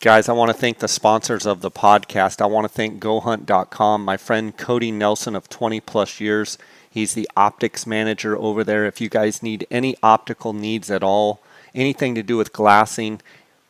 Guys, I want to thank the sponsors of the podcast. I want to thank GoHunt.com. My friend Cody Nelson of 20 plus years. He's the optics manager over there. If you guys need any optical needs at all, anything to do with glassing,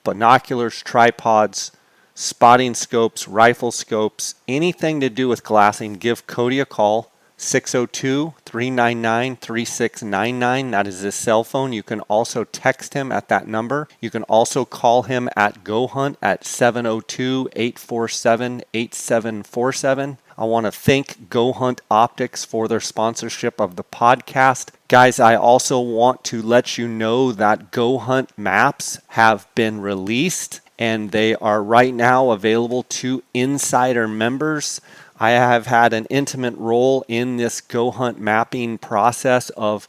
binoculars, tripods, spotting scopes, rifle scopes, anything to do with glassing, give Cody a call. 602-399-3699. That is his cell phone. You can also text him at that number. You can also call him at GoHunt at 702-847-8747. I want to thank GoHunt Optics for their sponsorship of the podcast. Guys, I also want to let you know that GoHunt maps have been released and they are right now available to insider members. I have had an intimate role in this GoHunt mapping process of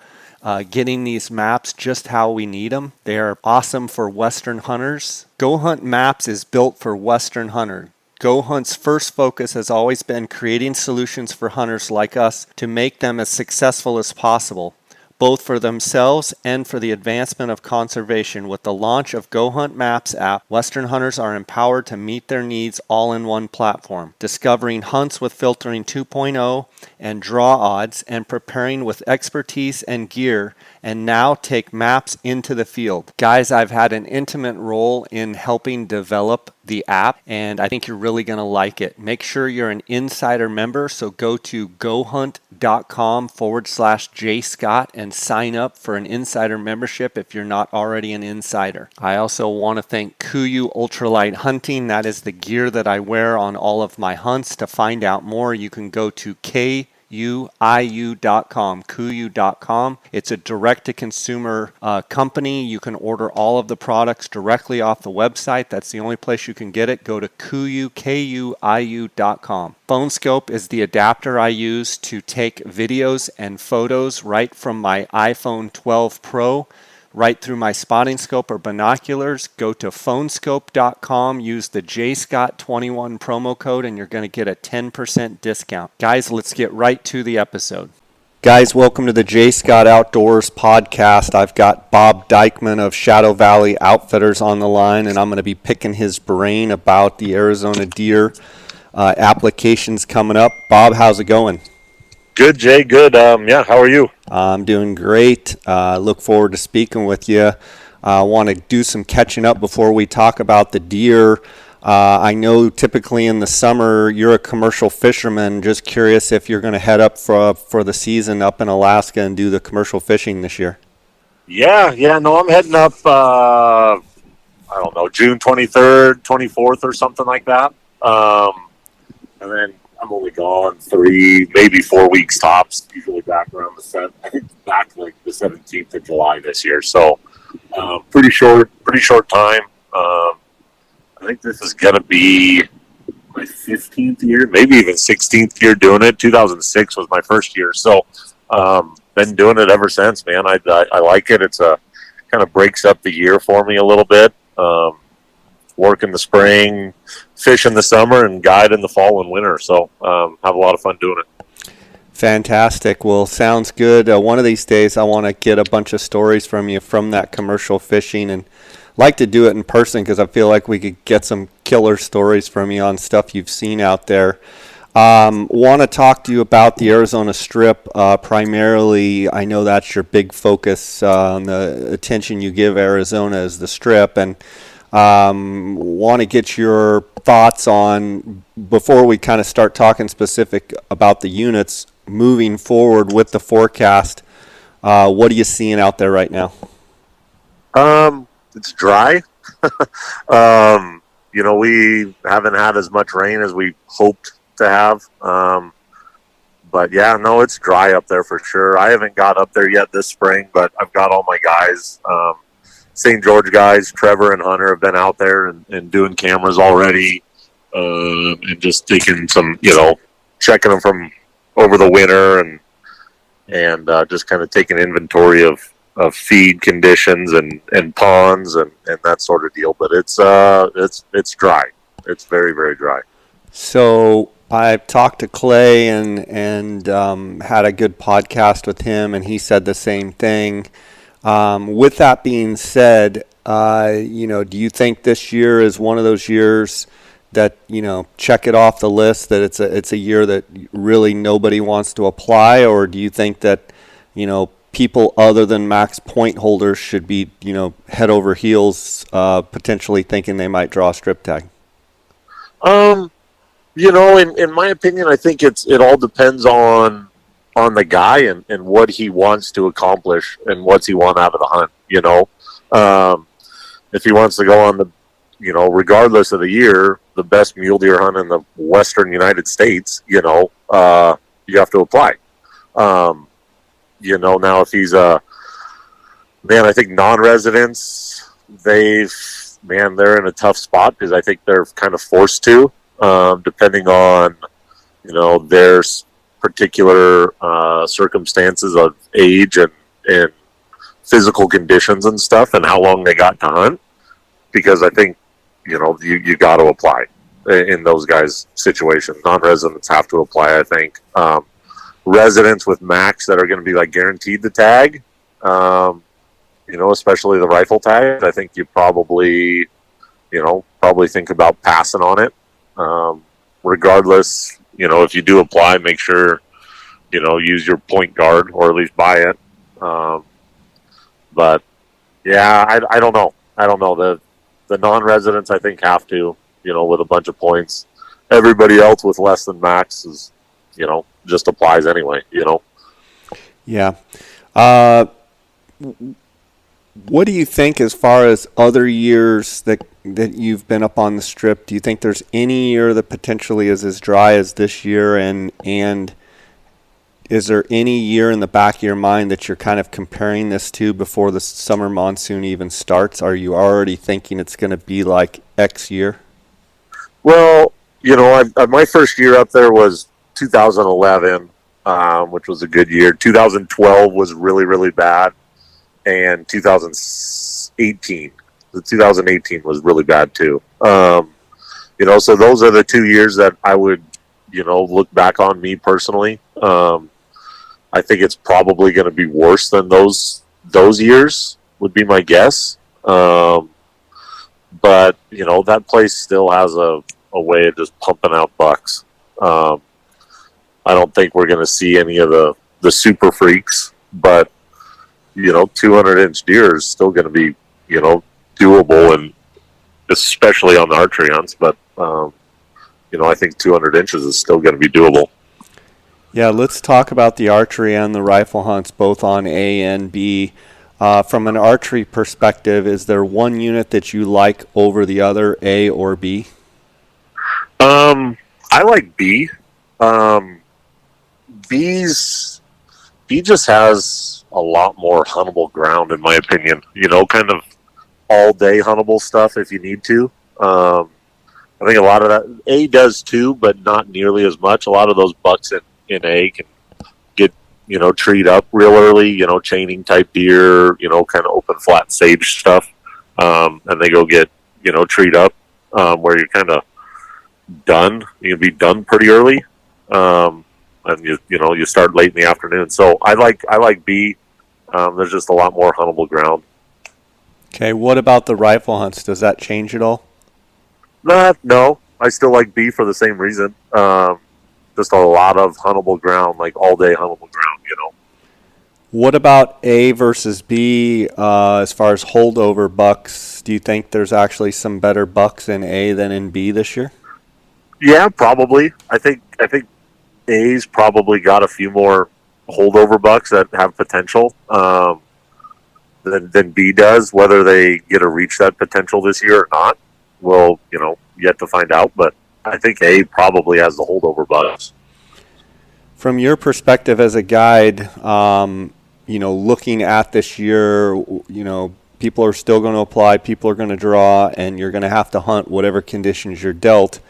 getting these maps just how we need them. They are awesome for Western hunters. GoHunt Maps is built for Western hunters. GoHunt's first focus has always been creating solutions for hunters like us to make them as successful as possible, both for themselves and for the advancement of conservation. With the launch of GoHunt Maps app, Western hunters are empowered to meet their needs all in one platform, discovering hunts with filtering 2.0 and draw odds, and preparing with expertise and gear, and now take maps into the field. Guys, I've had an intimate role in helping develop the app, and I think you're really going to like it. Make sure you're an insider member, so go to gohunt.com/JScott and sign up for an insider membership if you're not already an insider. I also want to thank KUIU Ultralight Hunting. That is the gear that I wear on all of my hunts. To find out more, you can go to KUIU.com. It's a direct-to-consumer company. You can order all of the products directly off the website. That's the only place you can get it. Go to KUIU.com. PhoneScope is the adapter I use to take videos and photos right from my iPhone 12 Pro right through my spotting scope or binoculars. Go to phonescope.com, use the JScott21 promo code, and you're going to get a 10% discount. Guys, let's get right to the episode. Guys, welcome to the J. Scott Outdoors podcast. I've got Bob Dykeman of Shadow Valley Outfitters on the line, and I'm going to be picking his brain about the Arizona deer applications coming up. Bob, how's it going? Good, Jay. Good. Yeah, how are you? I'm doing great. Look forward to speaking with you. I want to do some catching up before we talk about the deer. I know typically in the summer you're a commercial fisherman. Just curious if you're going to head up for the season up in Alaska and do the commercial fishing this year. Yeah. No, I'm heading up, I don't know, June 23rd, 24th or something like that. And then I'm only gone 3, maybe 4 weeks tops. Usually back around I think back like the 17th of July this year. So pretty short time. I think this is gonna be my 15th year, maybe even 16th year doing it. 2006 was my first year, so been doing it ever since. Man, I like it. It's kind of breaks up the year for me a little bit. Work in the spring, fish in the summer, and guide in the fall and winter. So have a lot of fun doing it. Fantastic. Well, sounds good. One of these days I want to get a bunch of stories from you from that commercial fishing, and like to do it in person because I feel like we could get some killer stories from you on stuff you've seen out there. Want to talk to you about the Arizona Strip primarily. I know that's your big focus on the attention you give Arizona is the Strip, and want to get your thoughts on, before we kind of start talking specific about the units, moving forward with the forecast. What are you seeing out there right now? It's dry. We haven't had as much rain as we hoped to have. But yeah, no, it's dry up there for sure. I haven't got up there yet this spring, but I've got all my guys. St. George guys, Trevor and Hunter, have been out there and doing cameras already, and just taking some, checking them from over the winter and just kind of taking inventory of feed conditions and ponds and that sort of deal. But it's dry. It's very, very dry. So I've talked to Clay and had a good podcast with him, and he said the same thing. With that being said, Do you think this year is one of those years that, check it off the list that it's a year that really nobody wants to apply, or do you think that, people other than max point holders should be, head over heels, potentially thinking they might draw a strip tag? In my opinion, I think it all depends on the guy and what he wants to accomplish and what's he want out of the hunt. If he wants to go on regardless of the year, the best mule deer hunt in the Western United States, you have to apply. Now if he's I think non-residents, they're in a tough spot because I think they're kind of forced to, depending on, their particular circumstances of age and physical conditions and stuff and how long they got to hunt. Because I think, you got to apply in those guys' situations. Non-residents have to apply, I think. Residents with max that are going to be guaranteed the tag, especially the rifle tag, I think you probably think about passing on it. Regardless, if you do apply, make sure, use your point guard or at least buy it. But yeah, I don't know. The non-residents, I think, have to, with a bunch of points. Everybody else with less than max is, just applies anyway, Yeah. What do you think as far as other years that you've been up on the strip? Do you think there's any year that potentially is as dry as this year? And is there any year in the back of your mind that you're kind of comparing this to before the summer monsoon even starts? Are you already thinking it's going to be like X year? Well, my first year up there was 2011, which was a good year. 2012 was really, really bad. And 2018. The 2018 was really bad too. So those are the 2 years that I would, look back on me personally. I think it's probably going to be worse than those years would be my guess. But that place still has a way of just pumping out bucks. I don't think we're going to see any of the super freaks, but 200-inch deer is still going to be, doable, and especially on the archery hunts. But, I think 200 inches is still going to be doable. Yeah, let's talk about the archery and the rifle hunts, both on A and B. From an archery perspective, is there one unit that you like over the other, A or B? I like B. B just has a lot more huntable ground, in my opinion. Kind of all-day huntable stuff if you need to. I think a lot of that A does too, but not nearly as much. A lot of those bucks in A can get treed up real early. Chaining type deer. Kind of open flat sage stuff, and they go get treed up where you're kind of done. You can be done pretty early. And you start late in the afternoon. So I like B. There's just a lot more huntable ground. Okay, what about the rifle hunts? Does that change at all? No. I still like B for the same reason. Just a lot of huntable ground, like all day huntable ground. What about A versus B as far as holdover bucks? Do you think there's actually some better bucks in A than in B this year? Yeah, probably. I think A's probably got a few more holdover bucks that have potential than B does. Whether they get to reach that potential this year or not, we'll yet to find out. But I think A probably has the holdover bucks. From your perspective as a guide, looking at this year, people are still going to apply, people are going to draw, and you're going to have to hunt whatever conditions you're dealt.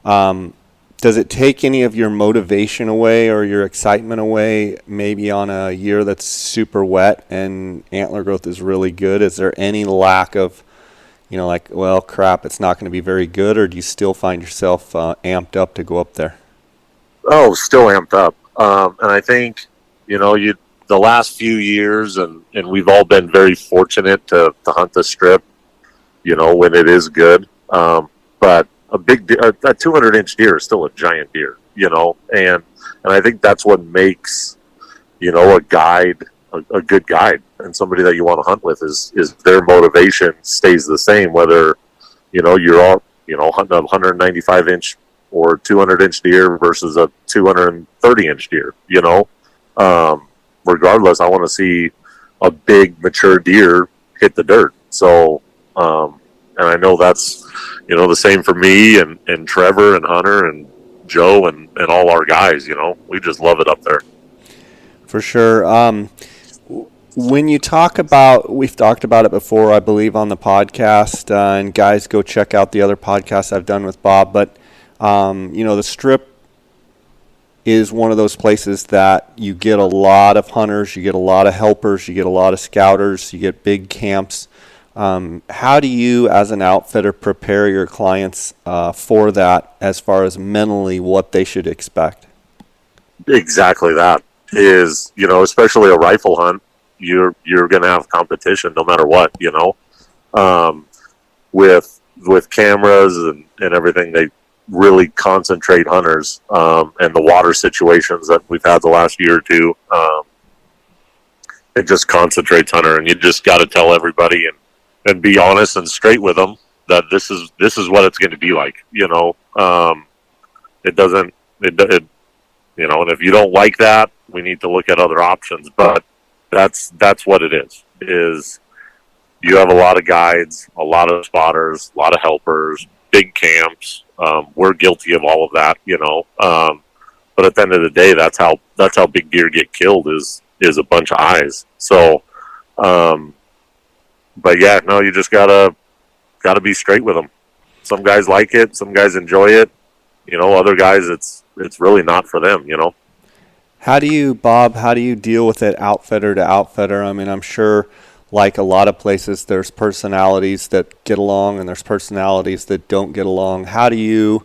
Does it take any of your motivation away or your excitement away, maybe on a year that's super wet and antler growth is really good? Is there any lack of, well, crap, it's not going to be very good, or do you still find yourself amped up to go up there? Oh, still amped up. And I think, the last few years, and we've all been very fortunate to hunt the strip, when it is good. But a 200-inch deer is still a giant deer, and I think that's what makes, a guide a good guide, and somebody that you want to hunt with is their motivation stays the same, whether, you're all, hunting a 195-inch or 200-inch deer versus a 230-inch deer, regardless, I want to see a big mature deer hit the dirt. So, and I know that's, the same for me and Trevor and Hunter and Joe and all our guys, we just love it up there. For sure. When you talk about, we've talked about it before, I believe, on the podcast, and guys, go check out the other podcasts I've done with Bob, but, the strip is one of those places that you get a lot of hunters, you get a lot of helpers, you get a lot of scouters, you get big camps. How do you, as an outfitter, prepare your clients for that as far as mentally what they should expect? Exactly that is, especially a rifle hunt, you're going to have competition no matter what, with cameras and everything. They really concentrate hunters, and the water situations that we've had the last year or two, it just concentrates hunter, and you just got to tell everybody and be honest and straight with them that this is what it's going to be like. It doesn't, and if you don't like that, we need to look at other options. But that's what it is you have a lot of guides, a lot of spotters, a lot of helpers, big camps. We're guilty of all of that, but at the end of the day, that's how big deer get killed is a bunch of eyes. So, but yeah, no, you just gotta be straight with them. Some guys like it, some guys enjoy it, other guys it's really not for them, How do you, Bob, deal with it outfitter to outfitter? I mean, I'm sure, like a lot of places, there's personalities that get along and there's personalities that don't get along. How do you,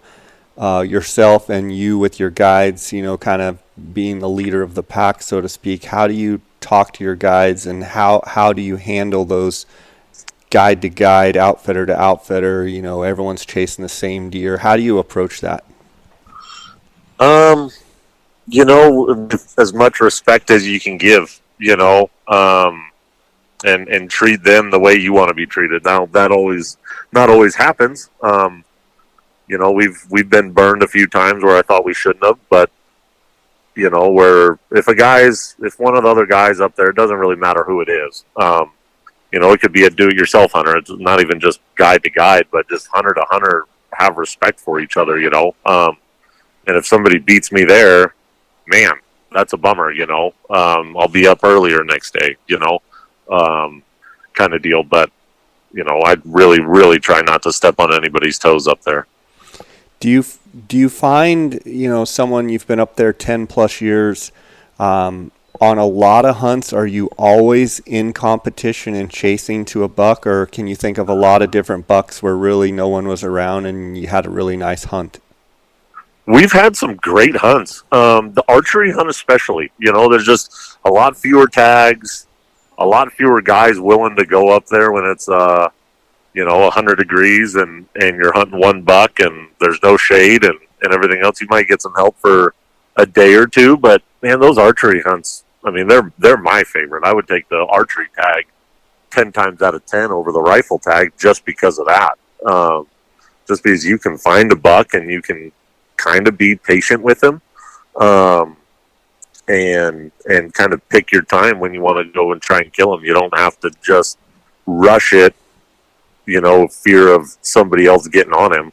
yourself and you with your guides, kind of being the leader of the pack, so to speak, how do you talk to your guides, and how do you handle those guide to guide, outfitter to outfitter, everyone's chasing the same deer? How do you approach that? As much respect as you can give, and treat them the way you want to be treated. Now that not always happens. We've been burned a few times where I thought we shouldn't have, but where if one of the other guys up there, it doesn't really matter who it is. It could be a do-it-yourself hunter. It's not even just guide to guide, but just hunter to hunter, have respect for each other, and if somebody beats me there, man, that's a bummer, I'll be up earlier next day, kind of deal. But, I'd really, really try not to step on anybody's toes up there. Do you find, someone, you've been up there 10 plus years, on a lot of hunts, are you always in competition and chasing to a buck, or can you think of a lot of different bucks where really no one was around and you had a really nice hunt? We've had some great hunts. The archery hunt especially, there's just a lot fewer tags, a lot fewer guys willing to go up there when it's 100 degrees and you're hunting one buck and there's no shade and everything else. You might get some help for a day or two, but man, those archery hunts, I mean, they're my favorite. I would take the archery tag 10 times out of 10 over the rifle tag just because of that. Just because you can find a buck and you can kind of be patient with him, and kind of pick your time when you want to go and try and kill him. You don't have to just rush it, fear of somebody else getting on him.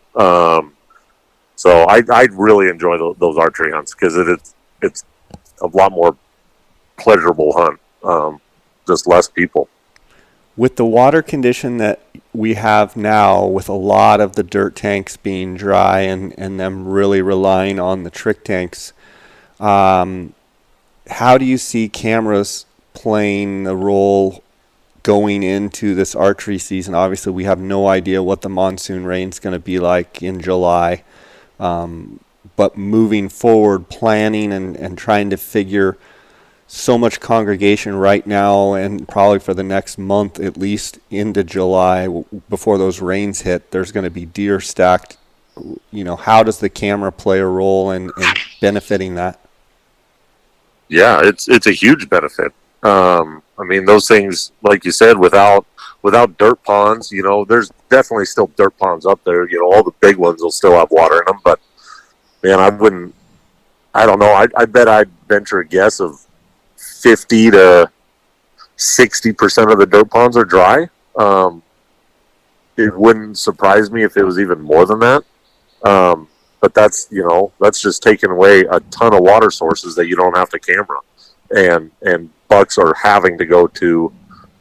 So I really enjoy those archery hunts because it's a lot more pleasurable hunt, just less people. With the water condition that we have now, with a lot of the dirt tanks being dry and them really relying on the trick tanks, how do you see cameras playing a role going into this archery season? Obviously, we have no idea what the monsoon rain's going to be like in July, but moving forward, planning and trying to figure so much congregation right now, and probably for the next month at least into July before those rains hit. There's going to be deer stacked. How does the camera play a role in benefiting that? Yeah, it's a huge benefit. I mean, those things, like you said, without dirt ponds, there's definitely still dirt ponds up there. All the big ones will still have water in them, but man, I don't know. I bet I'd venture a guess of 50 to 60% of the dirt ponds are dry. It wouldn't surprise me if it was even more than that. But that's just taking away a ton of water sources that you don't have to camera, and bucks are having to go to,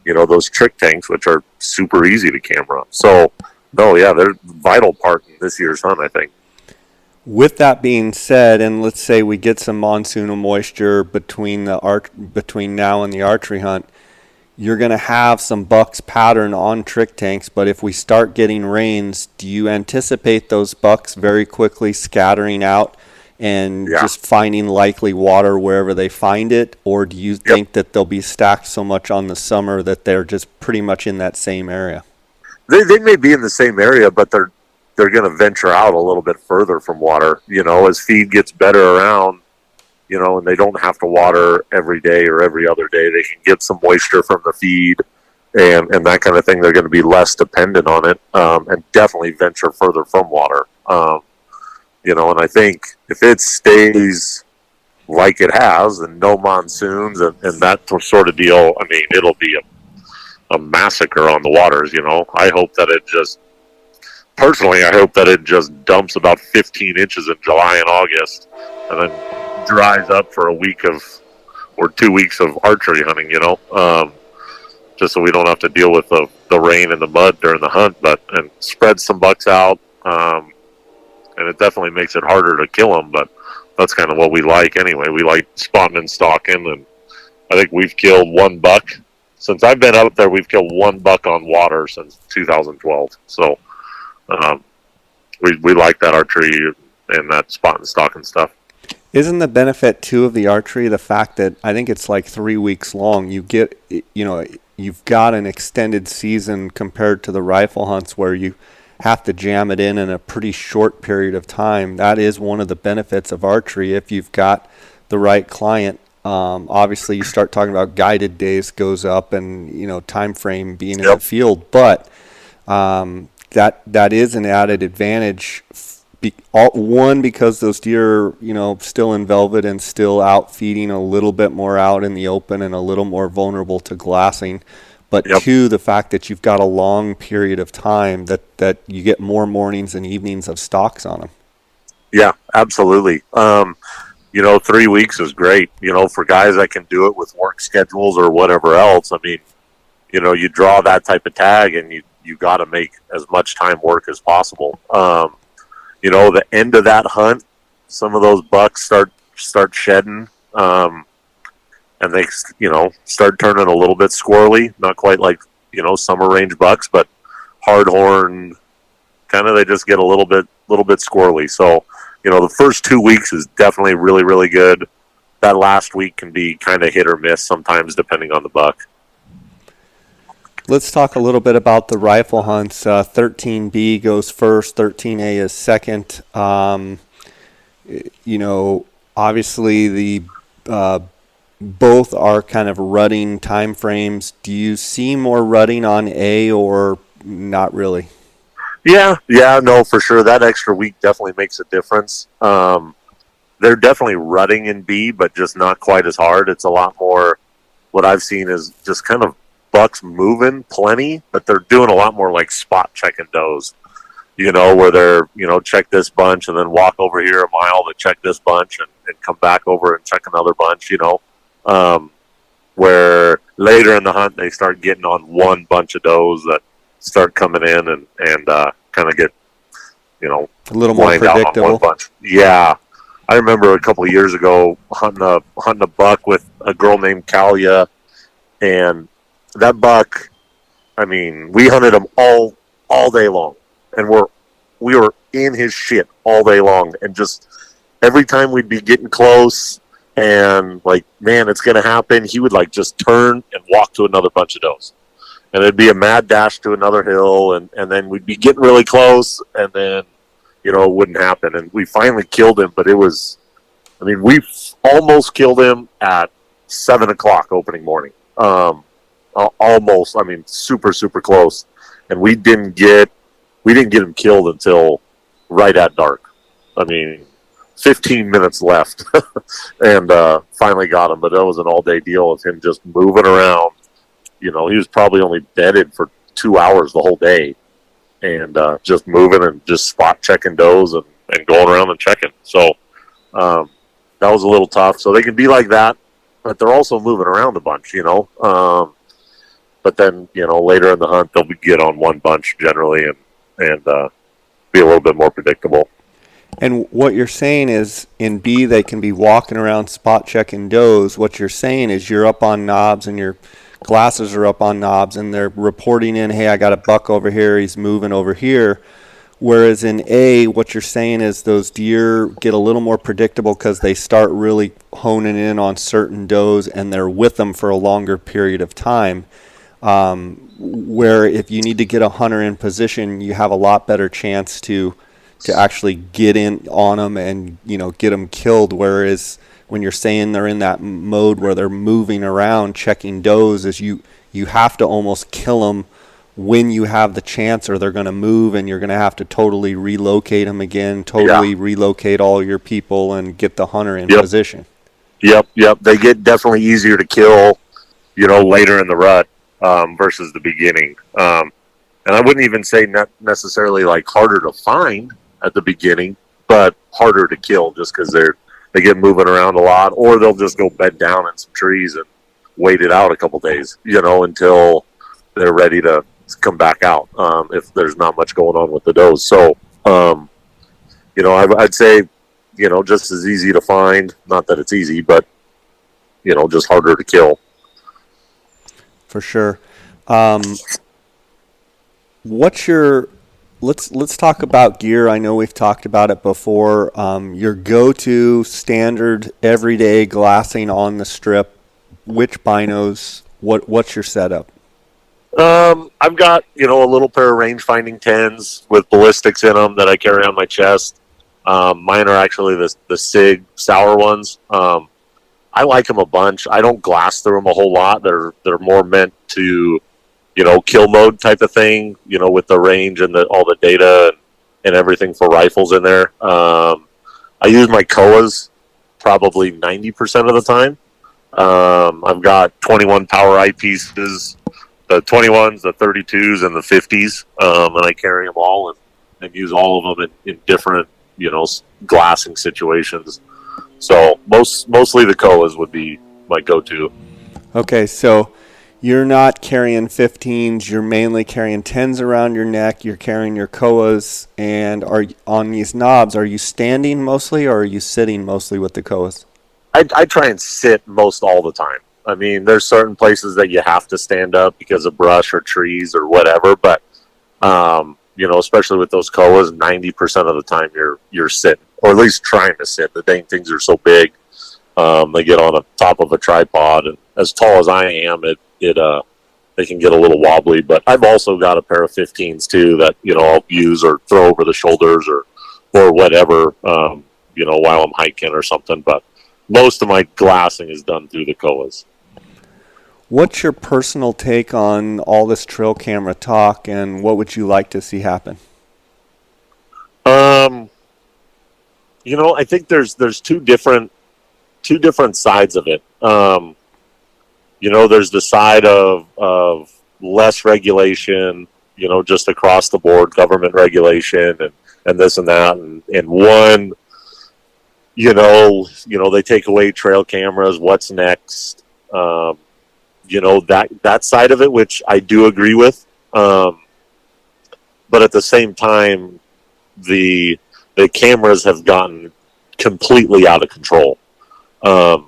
those trick tanks, which are super easy to camera. So, no, yeah, they're a vital part in this year's hunt, I think. With that being said, and let's say we get some monsoonal moisture between now and the archery hunt, you're going to have some bucks pattern on trick tanks, but if we start getting rains, do you anticipate those bucks very quickly scattering out and just finding likely water wherever they find it? Or do you think that they'll be stacked so much on the summer that they're just pretty much in that same area? They may be in the same area, but they're going to venture out a little bit further from water, as feed gets better around, and they don't have to water every day or every other day. They can get some moisture from the feed and that kind of thing. They're going to be less dependent on it, and definitely venture further from water. And I think if it stays like it has and no monsoons and that sort of deal, I mean, it'll be a massacre on the waters. I hope that it just dumps about 15 inches in July and August and then dries up for a week or 2 weeks of archery hunting, just so we don't have to deal with the rain and the mud during the hunt, and spread some bucks out. And it definitely makes it harder to kill them, but that's kind of what we like anyway. We like spotting and stalking, and I think we've killed one buck. Since I've been out there, we've killed one buck on water since 2012. So we like that archery and that spot and stalk and stuff. Isn't the benefit too of the archery the fact that I think it's like 3 weeks long? You get, you've got an extended season compared to the rifle hunts where you have to jam it in a pretty short period of time. That is one of the benefits of archery if you've got the right client. Obviously, you start talking about guided days goes up, and time frame being in the field, but that is an added advantage. One, because those deer are, still in velvet and still out feeding a little bit more out in the open and a little more vulnerable to glassing. But two, the fact that you've got a long period of time that you get more mornings and evenings of stalks on them. Yeah, absolutely. 3 weeks is great, for guys that can do it with work schedules or whatever else. I mean, you draw that type of tag and you got to make as much time work as possible. The end of that hunt, some of those bucks start shedding, and they, start turning a little bit squirrely, not quite like, summer range bucks, but hard horn, kind of, they just get a little bit squirrely. So, the first 2 weeks is definitely really, really good. That last week can be kind of hit or miss sometimes, depending on the buck. Let's talk a little bit about the rifle hunts. 13B goes first, 13A is second. Obviously the both are kind of rutting time frames. Do you see more rutting on A or not really? Yeah, no, for sure. That extra week definitely makes a difference. They're definitely rutting in B, but just not quite as hard. It's a lot more, what I've seen is just kind of bucks moving plenty, but they're doing a lot more like spot checking does, where they're, check this bunch and then walk over here a mile to check this bunch and come back over and check another bunch, where later in the hunt they start getting on one bunch of does that start coming in and kind of get, a little more lined out on predictable. one bunch. Yeah. I remember a couple of years ago hunting a buck with a girl named Kalia, and that buck, I mean, we hunted him all day long, and we were in his shit all day long, and just every time we'd be getting close, and like, man, it's going to happen. He would like just turn and walk to another bunch of does. And it'd be a mad dash to another hill, and then we'd be getting really close, and then, you know, it wouldn't happen. And we finally killed him, but it was, I mean, we almost killed him at 7 o'clock opening morning. Almost, I mean, super, super close. And we didn't get him killed until right at dark. I mean, 15 minutes left, and finally got him. But that was an all-day deal of him just moving around. You know, he was probably only bedded for 2 hours the whole day, and just moving and just spot checking does and going around and checking. So that was a little tough. So they can be like that, but they're also moving around a bunch, you know. But then, you know, later in the hunt, they'll get on one bunch generally and be a little bit more predictable. And what you're saying is, in B, they can be walking around spot checking does. What you're saying is you're up on knobs and your glasses are up on knobs and they're reporting in, hey, I got a buck over here, he's moving over here. Whereas in A, what you're saying is those deer get a little more predictable because they start really honing in on certain does and they're with them for a longer period of time. Where if you need to get a hunter in position, you have a lot better chance to actually get in on them and, you know, get them killed. Whereas when you're saying they're in that mode where they're moving around checking does, is you have to almost kill them when you have the chance, or they're going to move and you're going to have to totally relocate them again, relocate all your people and get the hunter in position. Yep. They get definitely easier to kill, you know, later in the rut versus the beginning. And I wouldn't even say not necessarily like harder to find at the beginning, but harder to kill just because they get moving around a lot, or they'll just go bed down in some trees and wait it out a couple days, you know, until they're ready to come back out if there's not much going on with the does. So, you know, I'd say, you know, just as easy to find. Not that it's easy, but, you know, just harder to kill. For sure. What's your let's talk about gear. I know we've talked about it before. Your go-to standard everyday glassing on the strip. Which binos? What's your setup? I've got, you know, a little pair of range finding 10s with ballistics in them that I carry on my chest. Mine are actually the SIG sour ones. I like them a bunch. I don't glass through them a whole lot. They're more meant to, you know, kill mode type of thing, you know, with the range and all the data and everything for rifles in there. I use my Koas probably 90% of the time. I've got 21 power eyepieces, the 21s, the 32s, and the 50s, and I carry them all and use all of them in different, you know, glassing situations. So mostly the Koas would be my go-to. Okay, so you're not carrying 15s. You're mainly carrying 10s around your neck. You're carrying your Koas. And on these knobs, are you standing mostly or are you sitting mostly with the Koas? I try and sit most all the time. I mean, there's certain places that you have to stand up because of brush or trees or whatever. But, you know, especially with those Koas, 90% of the time you're sitting, or at least trying to sit. The dang things are so big. They get on the top of a tripod, and as tall as I am, they can get a little wobbly. But I've also got a pair of 15s too that, you know, I'll use or throw over the shoulders or whatever, you know, while I'm hiking or something. But most of my glassing is done through the Koas. What's your personal take on all this trail camera talk, and what would you like to see happen? You know, I think there's two different sides of it. You know, there's the side of less regulation, you know, just across the board, government regulation and this and that, and one, you know, they take away trail cameras. What's next? You know, that side of it, which I do agree with. But at the same time, the cameras have gotten completely out of control. I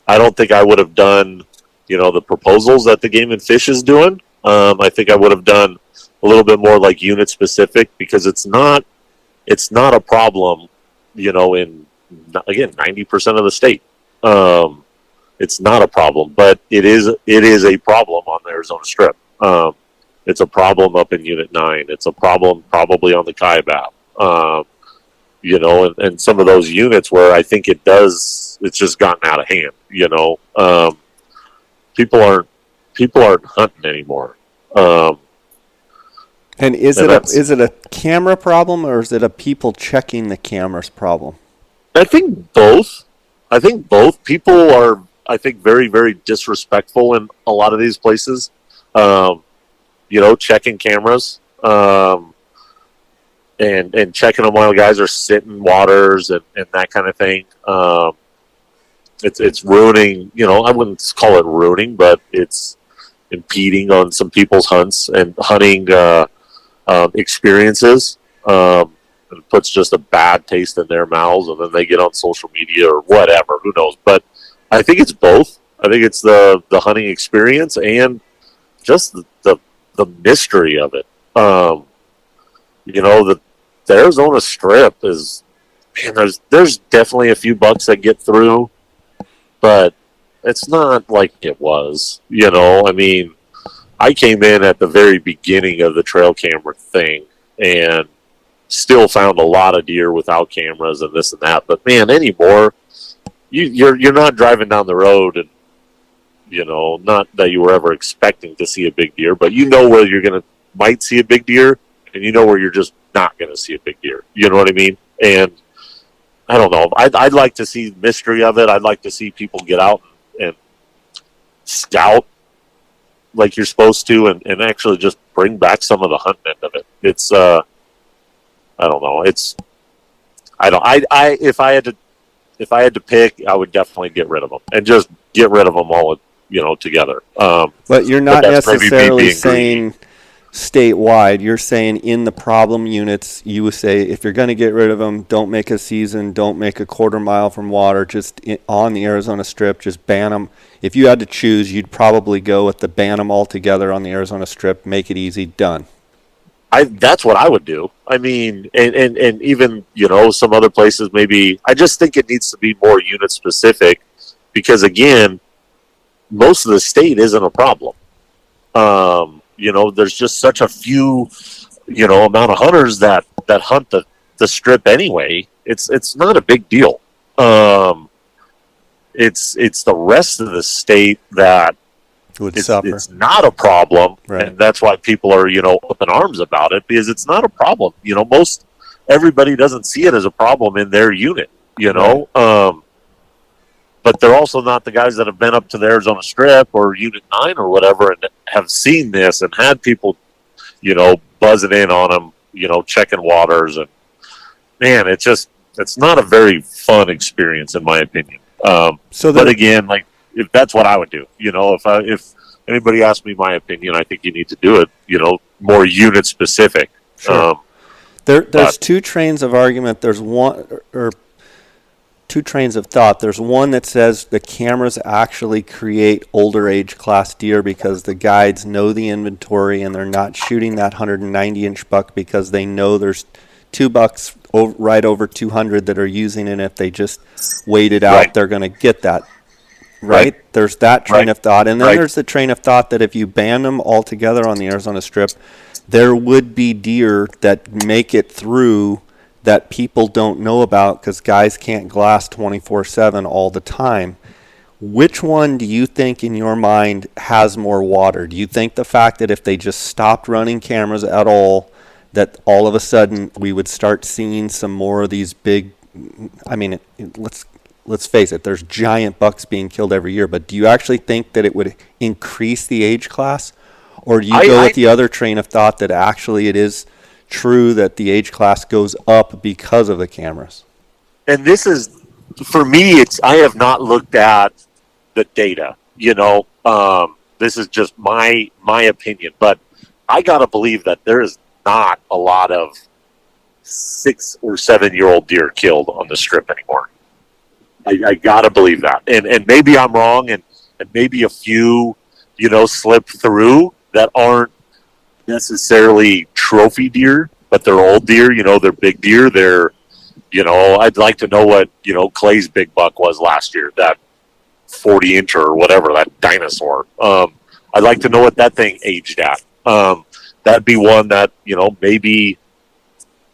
don't think I would have done, you know, the proposals that the Game and Fish is doing. I think I would have done a little bit more like unit specific, because it's not a problem, you know, in, again, 90% of the state. It's not a problem, but it is a problem on the Arizona Strip. It's a problem up in Unit 9. It's a problem probably on the Kaibab. And some of those units where I think it's just gotten out of hand. People aren't hunting anymore. And is it a camera problem, or is it a people checking the cameras problem? I think both. People are, I think, very, very disrespectful in a lot of these places. Checking cameras, and checking them while guys are sitting waters and that kind of thing. It's ruining, I wouldn't call it ruining, but it's impeding on some people's hunts and hunting experiences. It puts just a bad taste in their mouths, and then they get on social media or whatever. Who knows? But I think it's both. I think it's the hunting experience and just the mystery of it. The Arizona Strip is, man, there's definitely a few bucks that get through, but it's not like it was. I mean, I came in at the very beginning of the trail camera thing and still found a lot of deer without cameras and this and that. But man, anymore, you're not driving down the road and not that you were ever expecting to see a big deer, but where you're might see a big deer, and where you're just not gonna see a big deer. You know what I mean? And I don't know. I'd like to see the mystery of it. I'd like to see people get out and scout like you're supposed to, and actually just bring back some of the hunting end of it. It's I don't know. If I had to pick, I would definitely get rid of them and just get rid of them all, together. But you're not necessarily saying statewide. You're saying in the problem units, you would say if you're going to get rid of them, don't make a season, don't make a quarter mile from water, just on the Arizona Strip, just ban them. If you had to choose, you'd probably go with the ban them altogether on the Arizona Strip, make it easy, done. That's what I would do. I mean, and even, some other places maybe. I just think it needs to be more unit specific because, again, most of the state isn't a problem. There's just such a few, amount of hunters that hunt the Strip anyway. It's not a big deal. It's the rest of the state that would suffer. It's not a problem, right. And that's why people are, up in arms about it, because it's not a problem. Everybody doesn't see it as a problem in their unit, Right. But they're also not the guys that have been up to the Arizona Strip or Unit 9 or whatever and have seen this and had people, buzzing in on them, checking waters. And, man, it's not a very fun experience, in my opinion. But again, like, if that's what I would do, if anybody asks me my opinion, I think you need to do it, more unit specific. Sure. There's two trains of argument. There's two trains of thought. There's one that says the cameras actually create older age class deer because the guides know the inventory and they're not shooting that 190-inch buck because they know there's two bucks right over 200 that are using it. If they just wait it out, Right. They're going to get that. Right? There's that train of thought. And then there's the train of thought that if you ban them altogether on the Arizona Strip, there would be deer that make it through that people don't know about because guys can't glass 24/7 all the time. Which one do you think in your mind has more water? Do you think the fact that if they just stopped running cameras at all, that all of a sudden we would start seeing some more of these big, let's face it, there's giant bucks being killed every year, but do you actually think that it would increase the age class? Or do you go with the other train of thought that actually it is true that the age class goes up because of the cameras? And this is, for me, I have not looked at the data, this is just my opinion, but I got to believe that there is not a lot of 6 or 7 year old deer killed on the Strip anymore. I got to believe that. And maybe I'm wrong and maybe a few, slip through that aren't necessarily trophy deer, but they're old deer, they're big deer. They're, I'd like to know what, Clay's big buck was last year. That 40-incher or whatever, that dinosaur. I'd like to know what that thing aged at. That'd be one that, maybe,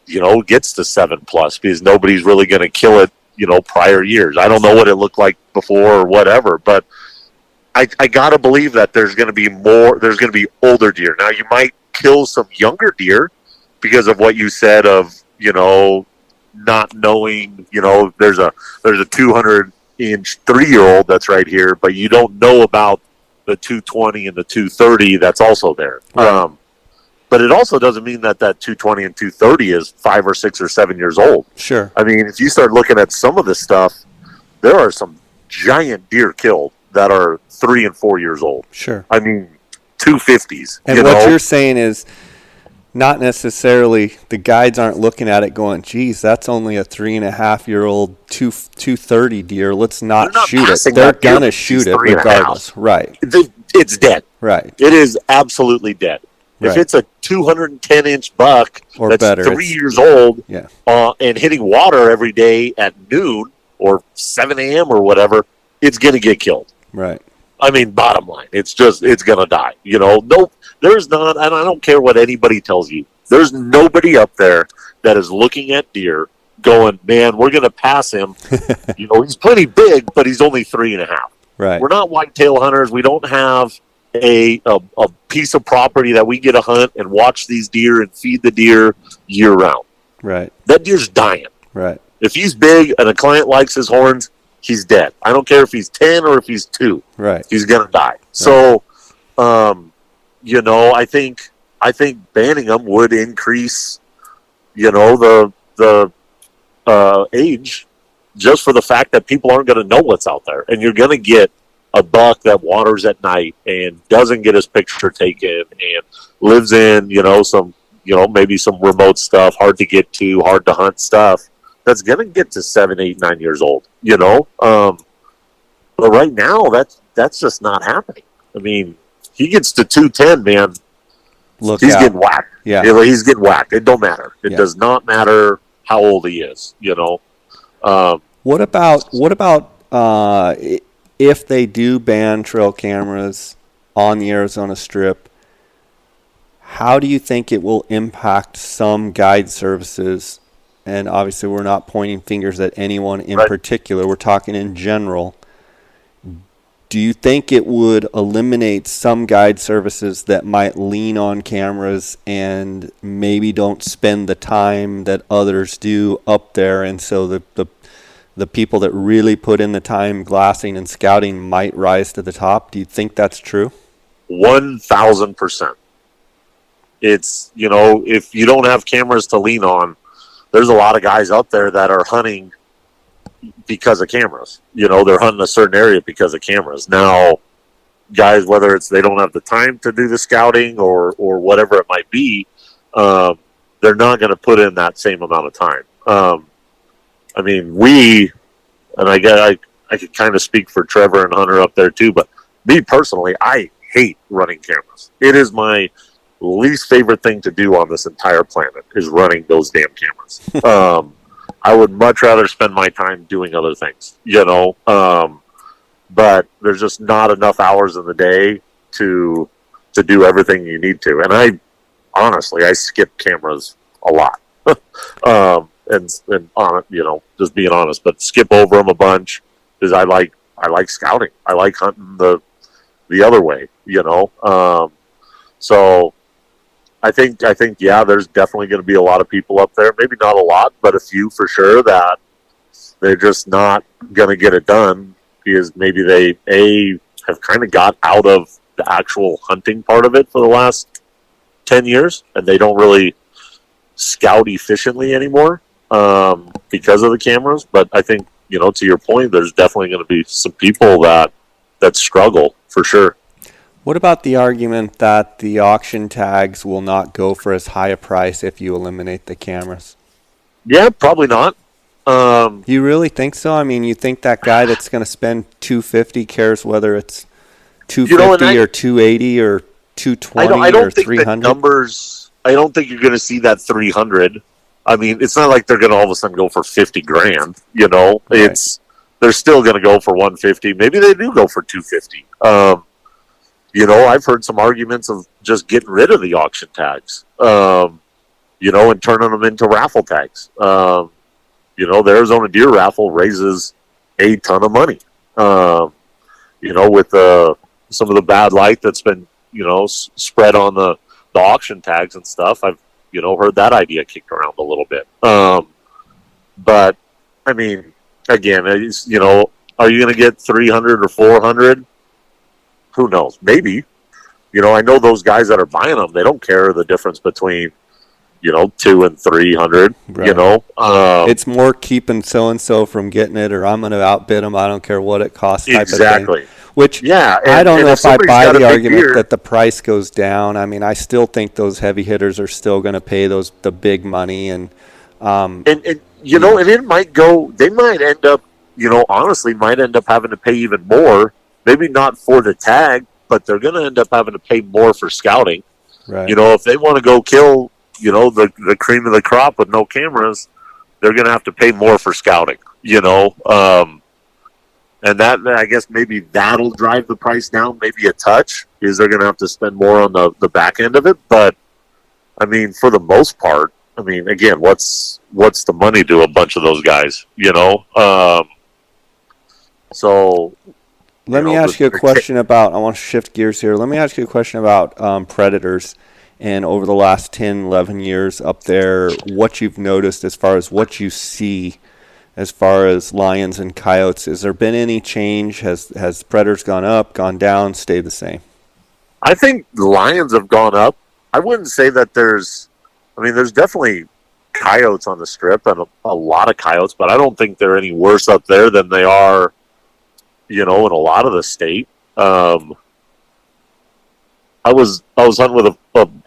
gets to 7+ because nobody's really going to kill it, prior years. I don't know what it looked like before or whatever, but I got to believe that there's going to be older deer. Now, you might kill some younger deer because of what you said of, not knowing, there's a 200-inch 3-year-old that's right here, but you don't know about the 220 and the 230 that's also there. Right. But it also doesn't mean that 220 and 230 is 5 or 6 or 7 years old. Sure. I mean, if you start looking at some of this stuff, there are some giant deer killed that are 3 and 4 years old. Sure. I mean, 250s. And what you're saying is not necessarily the guides aren't looking at it going, geez, that's only a 3.5-year-old 230 deer. Let's not shoot it. They're going to shoot it regardless. Right. It's dead. Right. It is absolutely dead. If it's a 210-inch buck or that's better, 3 years old yeah. And hitting water every day at noon or 7 a.m. or whatever, it's going to get killed. Right. I mean, bottom line, it's going to die. No, there's not, and I don't care what anybody tells you. There's nobody up there that is looking at deer going, man, we're going to pass him. He's plenty big, but he's only 3.5. Right. We're not whitetail hunters. We don't have a piece of property that we get to hunt and watch these deer and feed the deer year round. Right. That deer's dying. Right. If he's big and a client likes his horns, he's dead. I don't care if he's 10 or if he's 2. Right. He's going to die. Right. So, I think banning them would increase, the age, just for the fact that people aren't going to know what's out there. And you're going to get a buck that waters at night and doesn't get his picture taken and lives in, some, maybe some remote stuff, hard to get to, hard to hunt stuff. That's going to get to 7, 8, 9 years old, But right now, that's just not happening. I mean, he gets to 210, man. He's getting whacked. Yeah. He's getting whacked. It don't matter. It does not matter how old he is, What about if they do ban trail cameras on the Arizona Strip? How do you think it will impact some guide services? And obviously, we're not pointing fingers at anyone in particular. We're talking in general. Do you think it would eliminate some guide services that might lean on cameras and maybe don't spend the time that others do up there, and so the people that really put in the time glassing and scouting might rise to the top? Do you think that's true? 1,000%. It's, if you don't have cameras to lean on, there's a lot of guys out there that are hunting because of cameras. They're hunting a certain area because of cameras. Now, guys, whether it's they don't have the time to do the scouting or whatever it might be, they're not going to put in that same amount of time. I mean, I could kind of speak for Trevor and Hunter up there too, but me personally, I hate running cameras. It is my least favorite thing to do on this entire planet is running those damn cameras. I would much rather spend my time doing other things, but there's just not enough hours in the day to do everything you need to. And I skip cameras a lot. And on it, just being honest, but skip over them a bunch because I like scouting. I like hunting the other way, So I think, yeah, there's definitely going to be a lot of people up there. Maybe not a lot, but a few for sure that they're just not going to get it done because maybe they have kind of got out of the actual hunting part of it for the last 10 years, and they don't really scout efficiently anymore because of the cameras. But I think, to your point, there's definitely going to be some people that struggle for sure. What about the argument that the auction tags will not go for as high a price if you eliminate the cameras? Yeah, probably not. You really think so? I mean, you think that guy that's going to spend $250 cares whether it's $250 or $280 or $220 or $300? Numbers. I don't think you're going to see that $300. I mean, it's not like they're going to all of a sudden go for $50,000. Right. they're still going to go for 150. Maybe they do go for 250. I've heard some arguments of just getting rid of the auction tags, and turning them into raffle tags. The Arizona deer raffle raises a ton of money. With some of the bad light that's been, spread on the auction tags and stuff, I've, heard that idea kicked around a little bit. But, I mean, again, are you going to get 300 or 400? Who knows? Maybe. I know those guys that are buying them, they don't care the difference between, 2 and 300, right. It's more keeping so-and-so from getting it, or I'm going to outbid them. I don't care what it costs type exactly. of thing. Which, I don't know if I buy the argument that the price goes down. I mean, I still think those heavy hitters are still going to pay the big money. And it might go, they might end up, honestly might end up having to pay even more. Maybe not for the tag, but they're going to end up having to pay more for scouting. Right. If they want to go kill, the cream of the crop with no cameras, they're going to have to pay more for scouting, and that, I guess maybe that'll drive the price down maybe a touch, is they're going to have to spend more on the back end of it. But, I mean, for the most part, I mean, again, what's the money to a bunch of those guys, So... Let me ask you a question about, I want to shift gears here. Let me ask you a question about predators, and over the last 10, 11 years up there, what you've noticed as far as what you see as far as lions and coyotes. Has there been any change? Has predators gone up, gone down, stayed the same? I think the lions have gone up. I wouldn't say that there's definitely coyotes on the strip, and a lot of coyotes, but I don't think they're any worse up there than they are, in a lot of the state. I was hunting with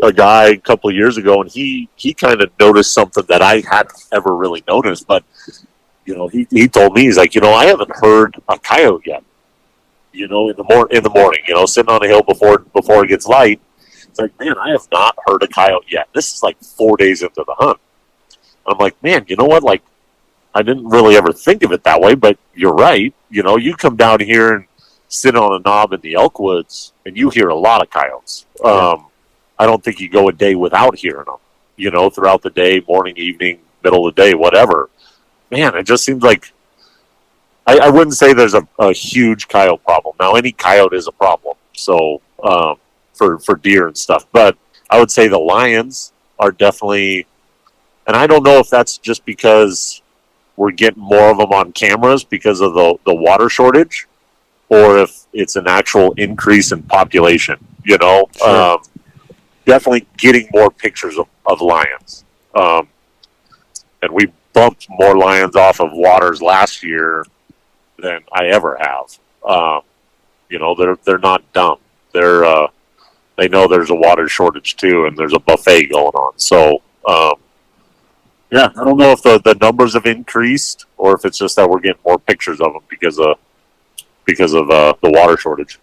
a guy a couple of years ago, and he kind of noticed something that I hadn't ever really noticed. But he told me, he's like, I haven't heard a coyote yet. In the morning, sitting on a hill before it gets light. It's like, man, I have not heard a coyote yet. This is like 4 days into the hunt. I'm like, man, you know what? Like, I didn't really ever think of it that way, but you're right. You come down here and sit on a knob in the elk woods, and you hear a lot of coyotes. I don't think you go a day without hearing them, throughout the day, morning, evening, middle of the day, whatever. Man, it just seems like, I wouldn't say there's a huge coyote problem. Now, any coyote is a problem, so for deer and stuff. But I would say the lions are definitely, and I don't know if that's just because we're getting more of them on cameras because of the water shortage, or if it's an actual increase in population, Sure. Definitely getting more pictures of lions. And we bumped more lions off of waters last year than I ever have. They're not dumb. They know there's a water shortage too, and there's a buffet going on. So, yeah, I don't know if the numbers have increased, or if it's just that we're getting more pictures of them because of the water shortage.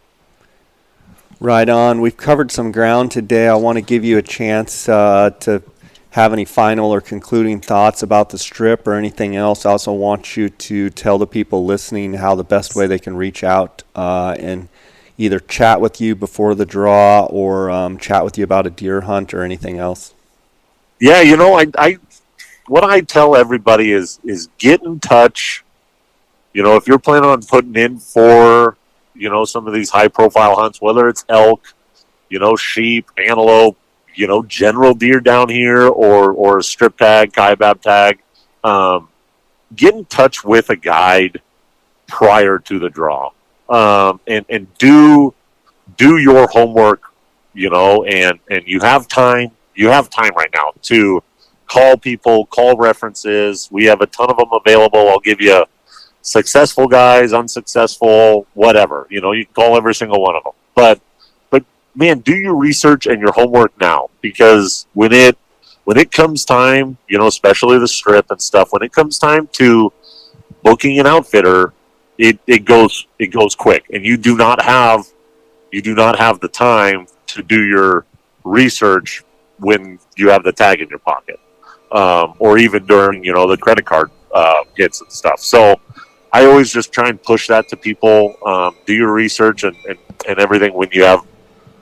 Right on. We've covered some ground today. I want to give you a chance to have any final or concluding thoughts about the strip or anything else. I also want you to tell the people listening how the best way they can reach out and either chat with you before the draw, or chat with you about a deer hunt or anything else. Yeah, I what I tell everybody is get in touch. If you're planning on putting in for, some of these high profile hunts, whether it's elk, sheep, antelope, general deer down here, or a strip tag, kaibab tag, get in touch with a guide prior to the draw, and do your homework, and you have time. You have time right now to call people, call references. We have a ton of them available. I'll give you successful guys, unsuccessful, whatever. You can call every single one of them. But man, do your research and your homework now, because when it comes time, especially the strip and stuff, when it comes time to booking an outfitter, it goes quick, and you do not have the time to do your research when you have the tag in your pocket, or even during the credit card hits and stuff. So I always just try and push that to people. Do your research and everything when you have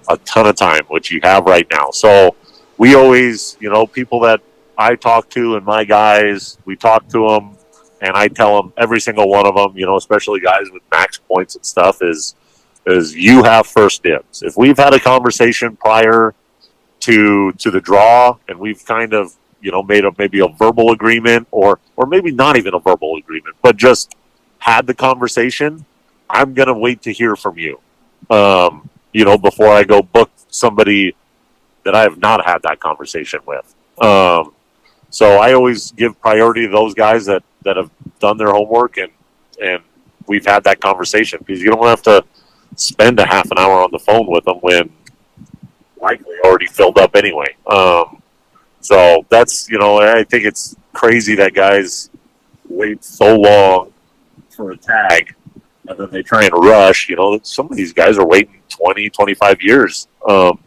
a ton of time, which you have right now. So we always, people that I talk to and my guys, we talk to them, and I tell them, every single one of them, especially guys with max points and stuff, is you have first dibs. If we've had a conversation prior to the draw, and we've kind of made maybe a verbal agreement, or maybe not even a verbal agreement, but just had the conversation, I'm gonna wait to hear from you. Before I go book somebody that I have not had that conversation with. So I always give priority to those guys that have done their homework and we've had that conversation, because you don't have to spend a half an hour on the phone with them when likely already filled up anyway. So that's, I think it's crazy that guys wait so long for a tag and then they try and rush. Some of these guys are waiting 20, 25 years and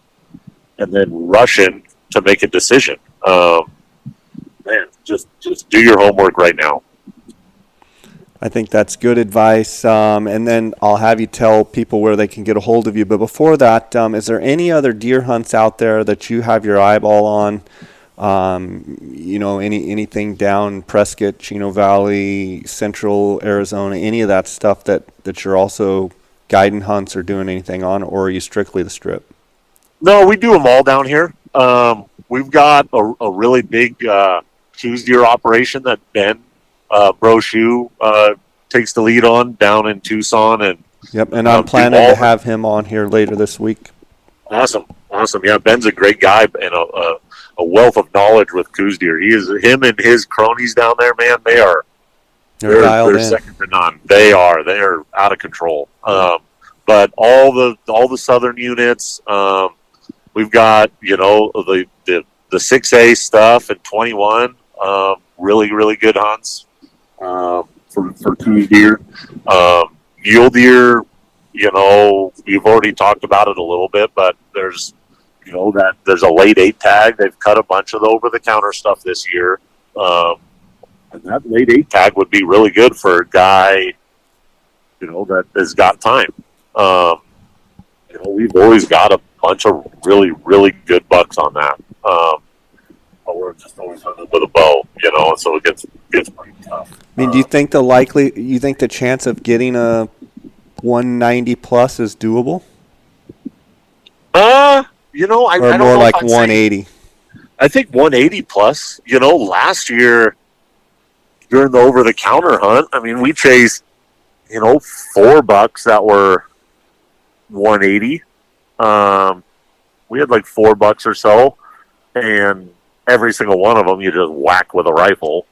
then rushing to make a decision. Man, just do your homework right now. I think that's good advice. And then I'll have you tell people where they can get a hold of you. But before that, is there any other deer hunts out there that you have your eyeball on? Anything down Prescott, Chino Valley, Central Arizona, any of that stuff that you're also guiding hunts or doing anything on, or are you strictly the Strip? No, we do them all down here. We've got a really big choose deer operation that Ben Brochu takes the lead on down in Tucson, and I'm planning to have him on here later this week. Awesome. Yeah, Ben's a great guy and a wealth of knowledge with coos deer. Him and his cronies down there, man. They're second to none. They're out of control. But all the southern units, we've got the 6A stuff and 21. Really, really good hunts for coos deer. Mule deer, we've already talked about it a little bit, but there's there's a late 8 tag. They've cut a bunch of the over-the-counter stuff this year. And that late 8 tag would be really good for a guy, that has got time. We've always got a bunch of really, really good bucks on that. But we're just always hunting with a bow, so it gets pretty tough. I mean, do you think the chance of getting a 190 plus is doable? I don't more know like 180. I think 180 plus. Last year during the over-the-counter hunt, I mean, we chased 4 bucks that were 180. We had like 4 bucks or so, and every single one of them you just whack with a rifle.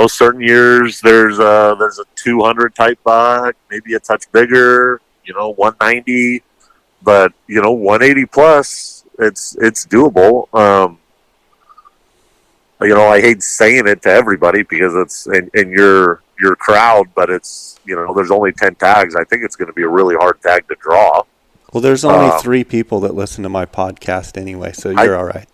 Certain years there's a 200 type buck, maybe a touch bigger. 190. But 180 plus, it's doable. I hate saying it to everybody because it's in your crowd, but it's there's only 10 tags. I think it's going to be a really hard tag to draw. Well, there's only 3 people that listen to my podcast anyway, so you're all right.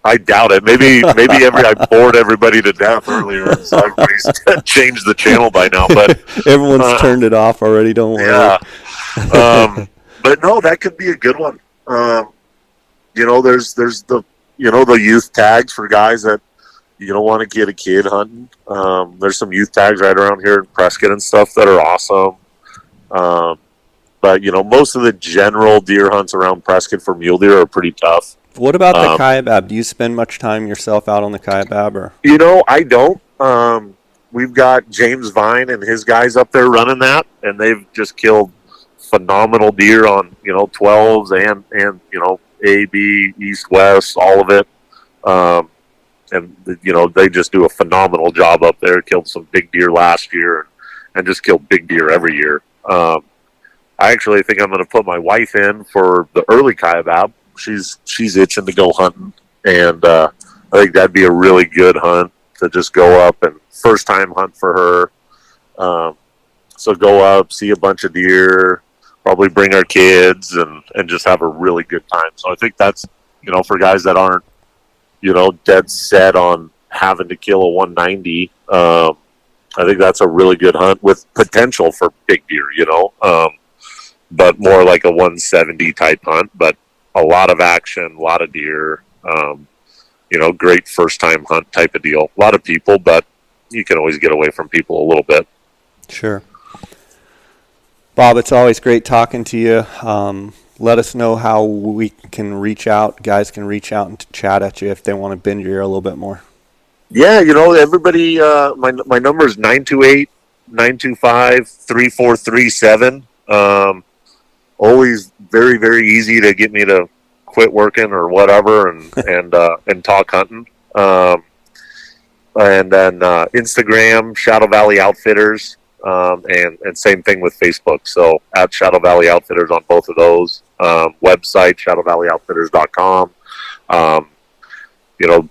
I doubt it. Maybe I bored everybody to death earlier, so everybody's changed the channel by now. But everyone's turned it off already. Don't worry. Yeah. But no, that could be a good one. There's the the youth tags for guys that don't want to get a kid hunting. There's some youth tags right around here in Prescott and stuff that are awesome. But most of the general deer hunts around Prescott for mule deer are pretty tough. What about the Kaibab? Do you spend much time yourself out on the Kaibab? Or I don't. We've got James Vine and his guys up there running that, and they've just killed phenomenal deer on 12s and A, B, East, West, all of it. And they just do a phenomenal job up there. Killed some big deer last year and just killed big deer every year. I actually think I'm going to put my wife in for the early Kaibab. She's itching to go hunting, and I think that'd be a really good hunt to just go up and first time hunt for her. So go up, see a bunch of deer, probably bring our kids and just have a really good time. So I think that's, for guys that aren't, dead set on having to kill a 190, I think that's a really good hunt with potential for big deer, but more like a 170 type hunt, but a lot of action, a lot of deer, great first time hunt type of deal. A lot of people, but you can always get away from people a little bit. Sure. Bob, it's always great talking to you. Let us know how we can reach out. Guys can reach out and chat at you if they want to bend your ear a little bit more. Yeah, everybody, my number is 928-925-3437. Always very, very easy to get me to quit working or whatever and talk hunting. And then Instagram, Shadow Valley Outfitters, and same thing with Facebook. So at Shadow Valley Outfitters on both of those. Website, shadowvalleyoutfitters.com.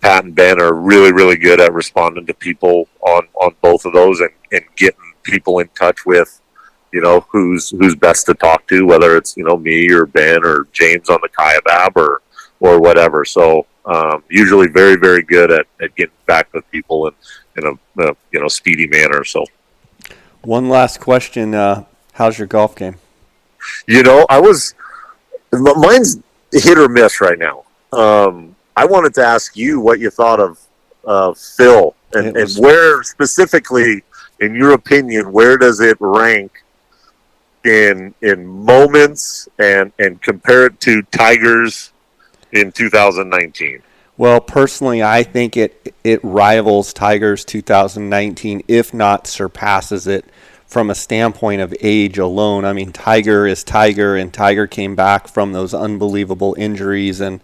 Pat and Ben are really, really good at responding to people on both of those and getting people in touch with, who's best to talk to, whether it's, me or Ben or James on the Kaibab or whatever. So usually very, very good at getting back with people in a speedy manner. So one last question. How's your golf game? Mine's hit or miss right now. I wanted to ask you what you thought of Phil and where specifically, in your opinion, where does it rank in moments and compare it to Tigers in 2019? Well, personally, I think it rivals Tigers 2019, if not surpasses it from a standpoint of age alone. I mean, Tiger is Tiger, and Tiger came back from those unbelievable injuries and,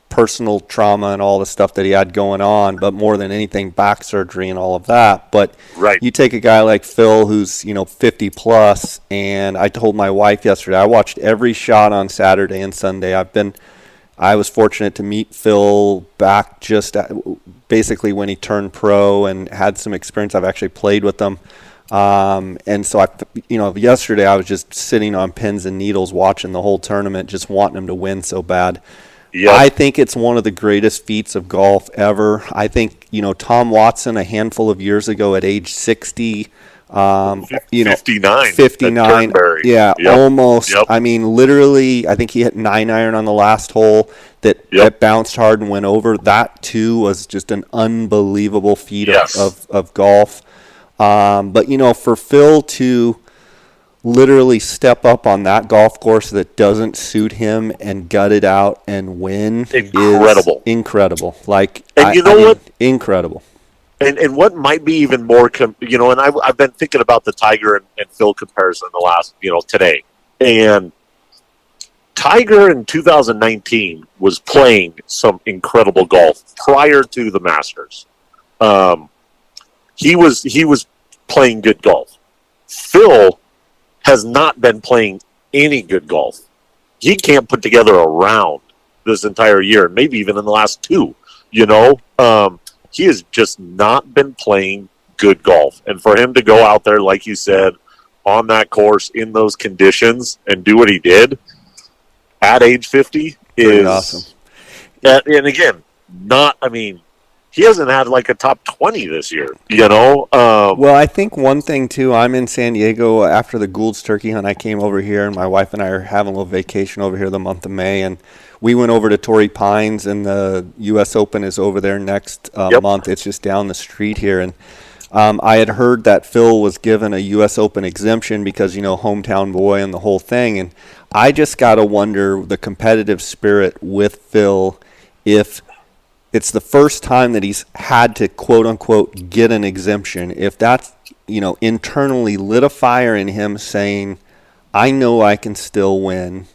personal trauma and all the stuff that he had going on, but more than anything, back surgery and all of that. But right. You take a guy like Phil who's, 50 plus, and I told my wife yesterday, I watched every shot on Saturday and Sunday. I was fortunate to meet Phil back just basically when he turned pro and had some experience. I've actually played with him. And so yesterday I was just sitting on pins and needles watching the whole tournament, just wanting him to win so bad. Yep. I think it's one of the greatest feats of golf ever. I think, Tom Watson a handful of years ago at age 60, 59. 59. Yeah, yep. Almost. Yep. I mean, literally, I think he hit 9-iron on the last hole that bounced hard and went over. That, too, was just an unbelievable feat of golf. But, for Phil to literally step up on that golf course that doesn't suit him and gut it out and win incredible. Is incredible. Incredible. And what might be even more, and I've been thinking about the Tiger and Phil comparison the last, today. And Tiger in 2019 was playing some incredible golf prior to the Masters. He was playing good golf. Phil has not been playing any good golf. He can't put together a round this entire year, maybe even in the last two. He has just not been playing good golf. And for him to go out there, like you said, on that course in those conditions and do what he did at age 50 is awesome. And again, he hasn't had like a top 20 this year, Well, I think one thing, too, I'm in San Diego after the Gould's turkey hunt. I came over here, and my wife and I are having a little vacation over here the month of May, and we went over to Torrey Pines, and the U.S. Open is over there next month. It's just down the street here, and I had heard that Phil was given a U.S. Open exemption because, hometown boy and the whole thing, and I just got to wonder the competitive spirit with Phil if it's the first time that he's had to, quote unquote, get an exemption. If that's, internally lit a fire in him saying, I know I can still win.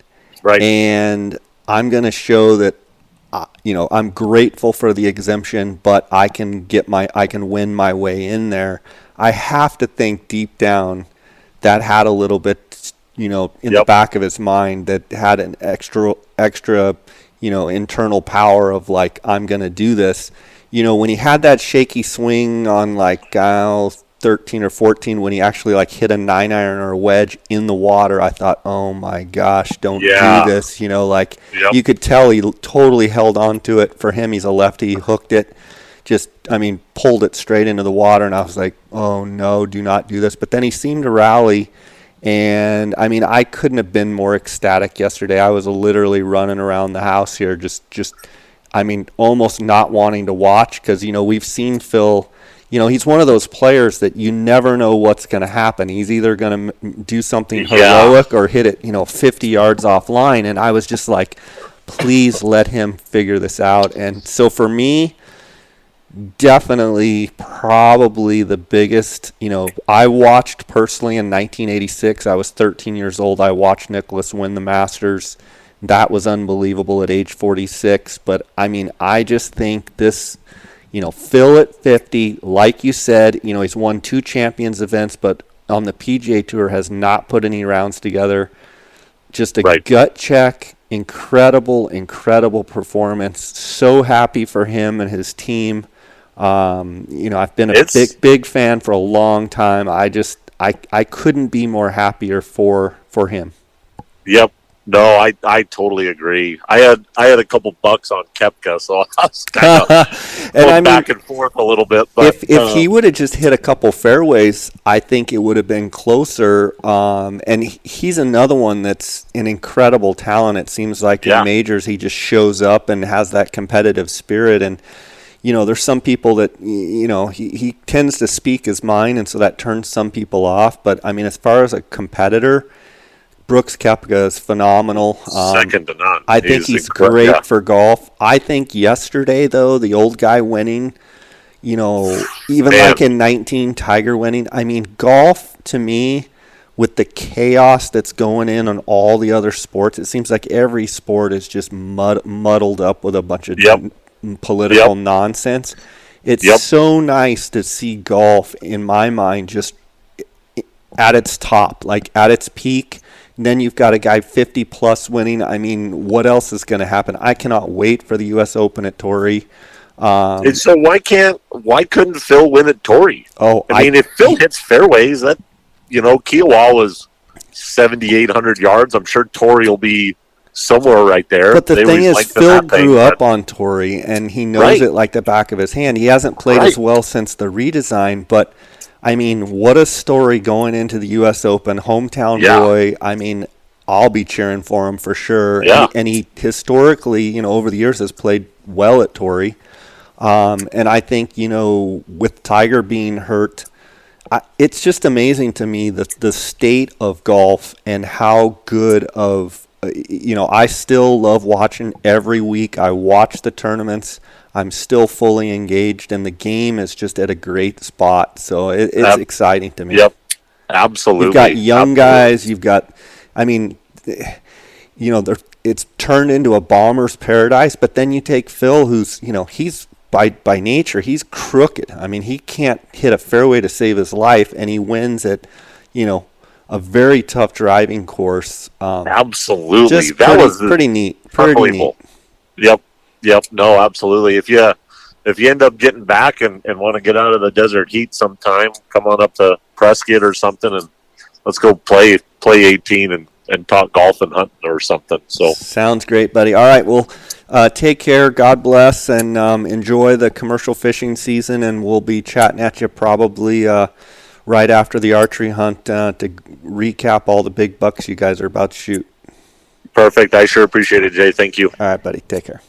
Right. And I'm going to show that, I'm grateful for the exemption, but I can win my way in there. I have to think deep down that had a little bit, in the back of his mind that had an extra, internal power of like, I'm going to do this. When he had that shaky swing on 13 or 14, when he actually hit a 9-iron or a wedge in the water, I thought, oh my gosh, don't do this. You could tell he totally held on to it. For him, he's a lefty, he hooked it. pulled it straight into the water, and I was like, oh no, do not do this. But then he seemed to rally, and I couldn't have been more ecstatic yesterday. I was literally running around the house here, almost not wanting to watch, because, we've seen Phil. He's one of those players that you never know what's going to happen. He's either going to do something heroic or hit it, 50 yards offline. And I was just like, please let him figure this out. And so for me, definitely probably the biggest, I watched personally in 1986. I was 13 years old. I watched Nicklaus win the Masters. That was unbelievable at age 46. But, I just think this – Phil at 50, like you said, he's won 2 Champions events, but on the PGA Tour has not put any rounds together. Just a gut check, incredible performance. So happy for him and his team. I've been a big fan for a long time. I couldn't be more happier for him. Yep. No, I totally agree. I had a couple bucks on Koepka, so I was kind of going back and forth a little bit. But if he would have just hit a couple fairways, I think it would have been closer. And he's another one that's an incredible talent. It seems like in majors he just shows up and has that competitive spirit. And there's some people that he tends to speak his mind, and so that turns some people off. But as far as a competitor, Brooks Koepka is phenomenal. Second to none. I think he's great for golf. I think yesterday, though, the old guy winning, like in 19, Tiger winning. Golf, to me, with the chaos that's going in on all the other sports, it seems like every sport is just muddled up with a bunch of political nonsense. It's so nice to see golf, in my mind, just at its top, like at its peak. Then you've got a guy 50-plus winning. What else is going to happen? I cannot wait for the U.S. Open at Torrey. And so why couldn't Phil win at Torrey? If Phil hits fairways, that Kiowa was 7,800 yards. I'm sure Torrey will be somewhere right there. But the thing is, Phil grew up on Torrey, and he knows it like the back of his hand. He hasn't played as well since the redesign, but what a story going into the U.S. Open. Hometown boy. I'll be cheering for him for sure. Yeah. And he historically, over the years has played well at Torrey. And I think, with Tiger being hurt, it's just amazing to me the state of golf and how good of, I still love watching every week. I watch the tournaments. I'm still fully engaged, and the game is just at a great spot. So it's exciting to me. Yep, absolutely. You've got young guys. You've got, it's turned into a bomber's paradise. But then you take Phil, who's, he's by nature, he's crooked. He can't hit a fairway to save his life, and he wins at, a very tough driving course. Absolutely, that was pretty neat. Pretty neat. Yep. No, absolutely. If you end up getting back and want to get out of the desert heat sometime, come on up to Prescott or something, and let's go play 18 and talk golf and hunting or something. So sounds great, buddy. All right, well, take care. God bless, and enjoy the commercial fishing season. And we'll be chatting at you probably right after the archery hunt to recap all the big bucks you guys are about to shoot. Perfect. I sure appreciate it, Jay. Thank you. All right, buddy. Take care.